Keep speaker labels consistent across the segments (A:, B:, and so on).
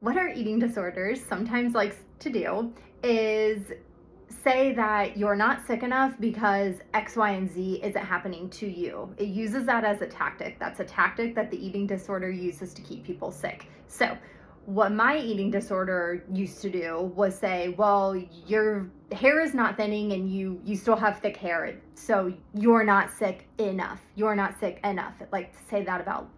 A: What our eating disorders sometimes likes to do is say that you're not sick enough because X, Y, and Z isn't happening to you. It uses that as a tactic. That's a tactic that the eating disorder uses to keep people sick. So, what my eating disorder used to do was say, well, your hair is not thinning and you still have thick hair, so you're not sick enough. You're not sick enough. I like to say that about,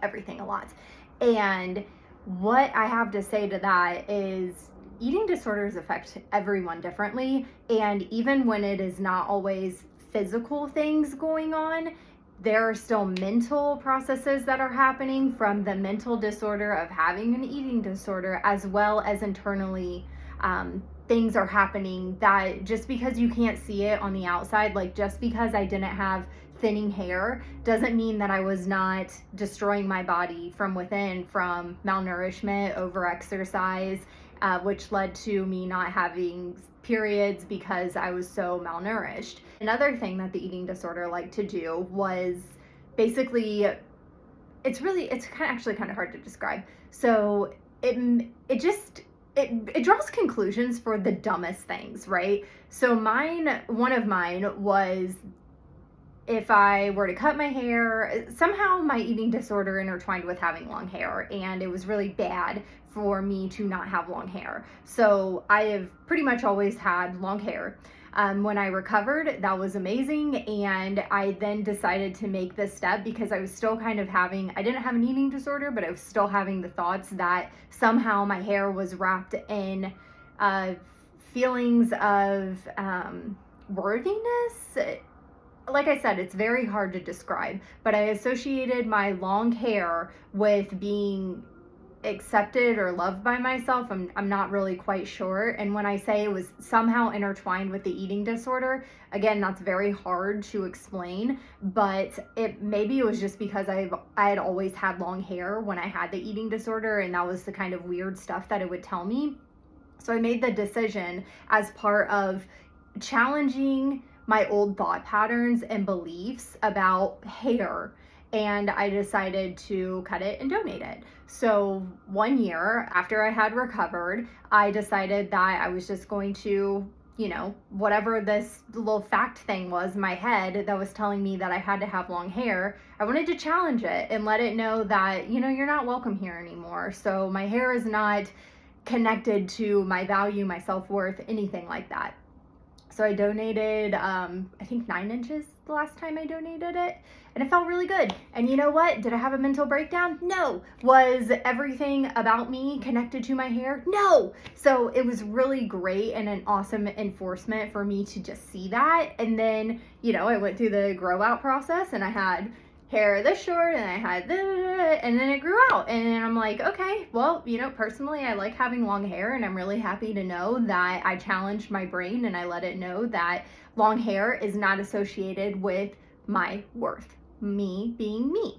A: everything a lot. And what I have to say to that is eating disorders affect everyone differently. And even when it is not always physical things going on, there are still mental processes that are happening from the mental disorder of having an eating disorder, as well as internally. Things are happening that just because you can't see it on the outside, like just because I didn't have thinning hair doesn't mean that I was not destroying my body from within from malnourishment, overexercise, which led to me not having periods because I was so malnourished. Another thing that the eating disorder liked to do was basically, actually kind of hard to describe. So it draws conclusions for the dumbest things, right? So one of mine was, if I were to cut my hair, somehow my eating disorder intertwined with having long hair, and it was really bad for me to not have long hair. So I have pretty much always had long hair. When I recovered, that was amazing, and I then decided to make this step because I was still kind of I didn't have an eating disorder, but I was still having the thoughts that somehow my hair was wrapped in feelings of worthiness. Like I said, it's very hard to describe, but I associated my long hair with being accepted or loved by myself. I'm not really quite sure. And when I say it was somehow intertwined with the eating disorder, again, that's very hard to explain, but maybe it was just because I had always had long hair when I had the eating disorder, and that was the kind of weird stuff that it would tell me. So I made the decision as part of challenging my old thought patterns and beliefs about hair, and I decided to cut it and donate it. So 1 year after I had recovered, I decided that I was just going to, whatever this little fact thing was in my head that was telling me that I had to have long hair, I wanted to challenge it and let it know that, you're not welcome here anymore. So my hair is not connected to my value, my self-worth, anything like that. So I donated, I think 9 inches the last time I donated it, and it felt really good. And you know what? Did I have a mental breakdown? No. Was everything about me connected to my hair? No. So it was really great and an awesome enforcement for me to just see that. And then, I went through the grow out process, and I had hair this short, and I had and then it grew out, and I'm like, okay, well, personally I like having long hair, and I'm really happy to know that I challenged my brain and I let it know that long hair is not associated with my worth, me being me.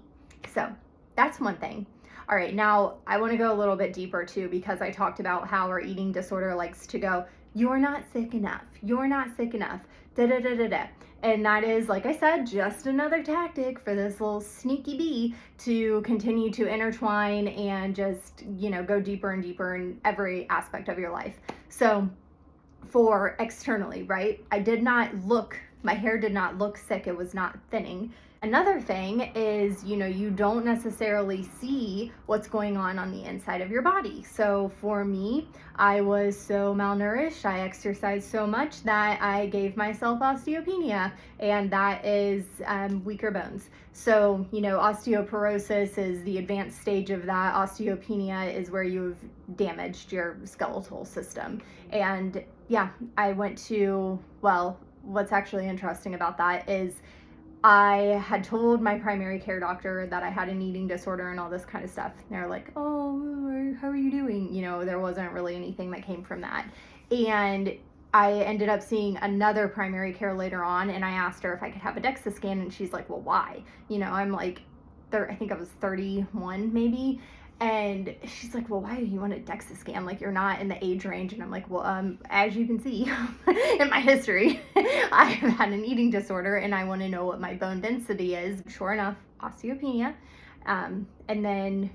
A: So that's one thing. All right, now I want to go a little bit deeper too, because I talked about how our eating disorder likes to go, you're not sick enough, you're not sick enough, da da da da da. And that is, like I said, just another tactic for this little sneaky bee to continue to intertwine and just, go deeper and deeper in every aspect of your life. So for externally, right? My hair did not look sick. It was not thinning. Another thing is, you don't necessarily see what's going on the inside of your body. So for me, I was so malnourished, I exercised so much that I gave myself osteopenia, and that is weaker bones. So, osteoporosis is the advanced stage of that. Osteopenia is where you've damaged your skeletal system. And yeah, I went to, what's actually interesting about that is I had told my primary care doctor that I had an eating disorder and all this kind of stuff. And they're like, oh, how are you doing? There wasn't really anything that came from that. And I ended up seeing another primary care later on, and I asked her if I could have a DEXA scan, and she's like, well, why? I'm like, I think I was 31 maybe. And she's like, well, why do you want a DEXA scan? Like, you're not in the age range. And I'm like, well, as you can see in my history, I have had an eating disorder, and I want to know what my bone density is. Sure enough, osteopenia. And then,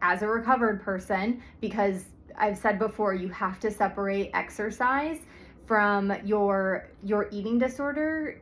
A: as a recovered person, because I've said before, you have to separate exercise from your eating disorder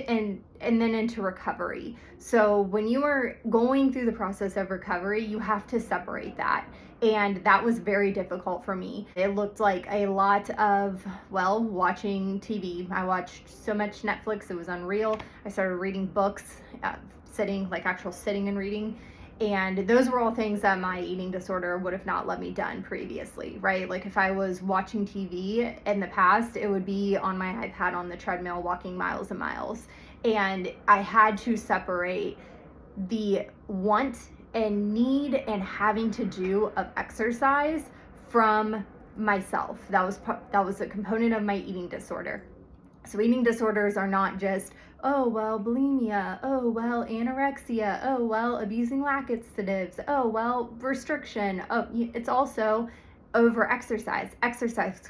A: and then into recovery. So when you are going through the process of recovery, you have to separate that. And that was very difficult for me. It looked like a lot of, well, watching TV. I watched so much Netflix, it was unreal. I started reading books, actual sitting and reading. And those were all things that my eating disorder would have not let me done previously, right? Like if I was watching TV in the past, it would be on my iPad on the treadmill walking miles and miles. And I had to separate the want and need and having to do of exercise from myself. That was a component of my eating disorder. So eating disorders are not just, oh, well, bulimia, oh, well, anorexia, oh, well, abusing laxatives, oh, well, restriction. Oh, it's also over exercise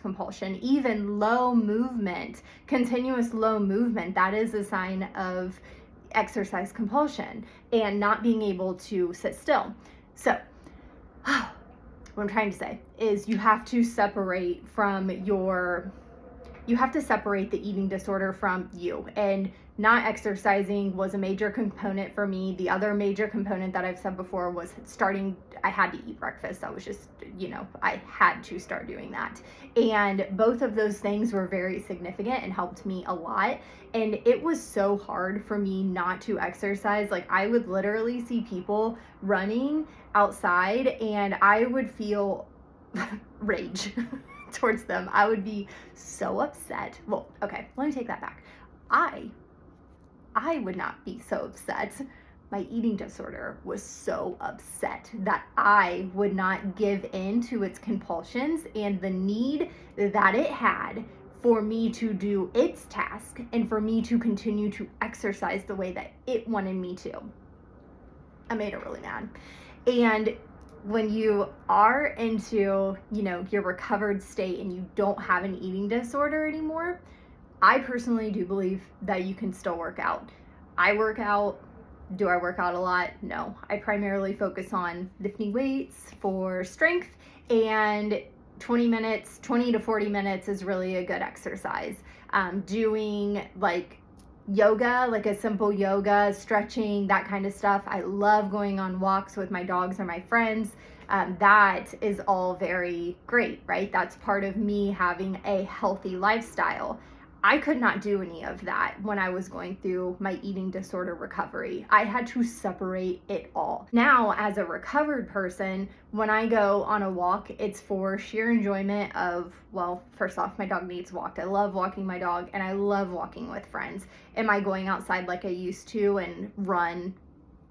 A: compulsion, even low movement, continuous low movement. That is a sign of exercise compulsion and not being able to sit still. So what I'm trying to say is you have to separate the eating disorder from you. And not exercising was a major component for me. The other major component that I've said before was I had to eat breakfast. That was just, I had to start doing that. And both of those things were very significant and helped me a lot. And it was so hard for me not to exercise. Like I would literally see people running outside and I would feel rage towards them. I would be so upset. Well, okay, let me take that back. I would not be so upset. My eating disorder was so upset that I would not give in to its compulsions and the need that it had for me to do its task and for me to continue to exercise the way that it wanted me to. I made it really mad. And when you are into, your recovered state and you don't have an eating disorder anymore, I personally do believe that you can still work out. I work out. Do I work out a lot? No. I primarily focus on lifting weights for strength, and 20 to 40 minutes is really a good exercise. Doing like yoga, like a simple yoga, stretching, that kind of stuff. I love going on walks with my dogs or my friends. That is all very great, right? That's part of me having a healthy lifestyle. I could not do any of that when I was going through my eating disorder recovery. I had to separate it all. Now, as a recovered person, when I go on a walk, it's for sheer enjoyment of, well, first off, my dog needs walked. I love walking my dog and I love walking with friends. Am I going outside like I used to and run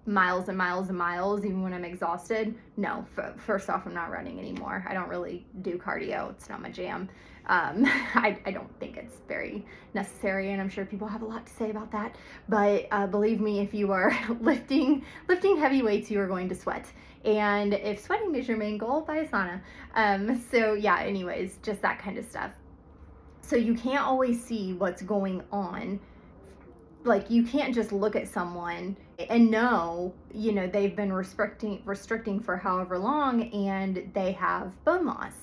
A: miles and miles and miles even when I'm exhausted? No. First off, I'm not running anymore. I don't really do cardio. It's not my jam. I don't think it's very necessary, and I'm sure people have a lot to say about that, but believe me, if you are lifting heavy weights, you are going to sweat, and if sweating is your main goal, buy a sauna. So yeah, anyways, just that kind of stuff. So you can't always see what's going on. Like, you can't just look at someone and know, they've been restricting for however long and they have bone loss.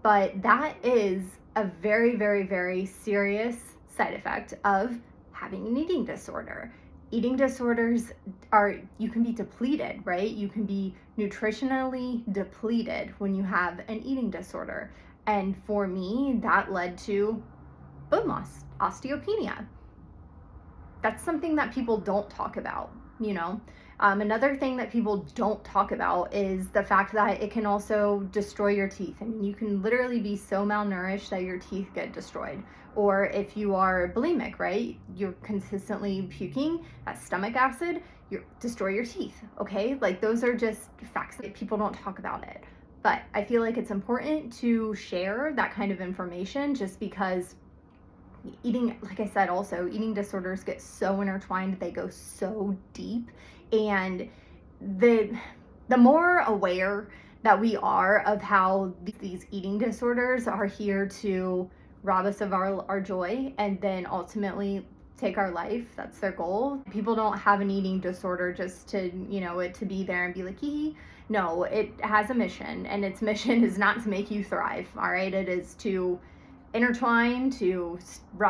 A: But that is a very, very, very serious side effect of having an eating disorder. Eating disorders you can be depleted, right? You can be nutritionally depleted when you have an eating disorder. And for me, that led to bone loss, osteopenia. That's something that people don't talk about, Another thing that people don't talk about is the fact that it can also destroy your teeth. I mean, you can literally be so malnourished that your teeth get destroyed. Or if you are bulimic, right, you're consistently puking, that stomach acid, destroy your teeth, okay? Like, those are just facts that people don't talk about it. But I feel like it's important to share that kind of information just because like I said, also, eating disorders get so intertwined, they go so deep, and the more aware that we are of how these eating disorders are here to rob us of our joy and then ultimately take our life. That's their goal. People don't have an eating disorder just to, it to be there and be like, hee. No, it has a mission, and its mission is not to make you thrive, all right? It is to intertwine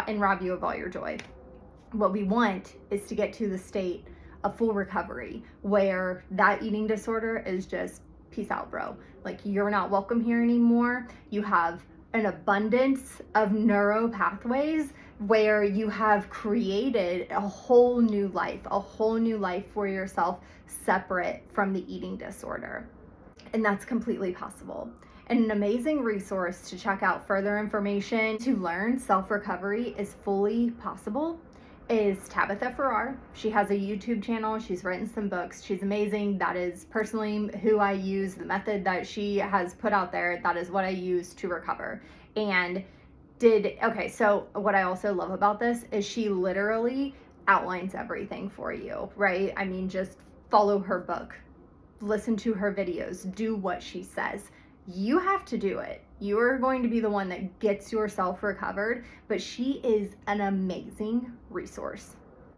A: and rob you of all your joy. What we want is to get to the state of full recovery where that eating disorder is just peace out, bro. Like, you're not welcome here anymore. You have an abundance of neuro pathways where you have created a whole new life for yourself separate from the eating disorder. And that's completely possible. And an amazing resource to check out further information to learn self-recovery is fully possible is Tabitha Farrar. She has a YouTube channel. She's written some books. She's amazing. That is personally who I use. The method that she has put out there, that is what I use to recover. And so what I also love about this is she literally outlines everything for you, right? I mean, just follow her book, listen to her videos, do what she says. You have to do it. You are going to be the one that gets yourself recovered, but she is an amazing resource.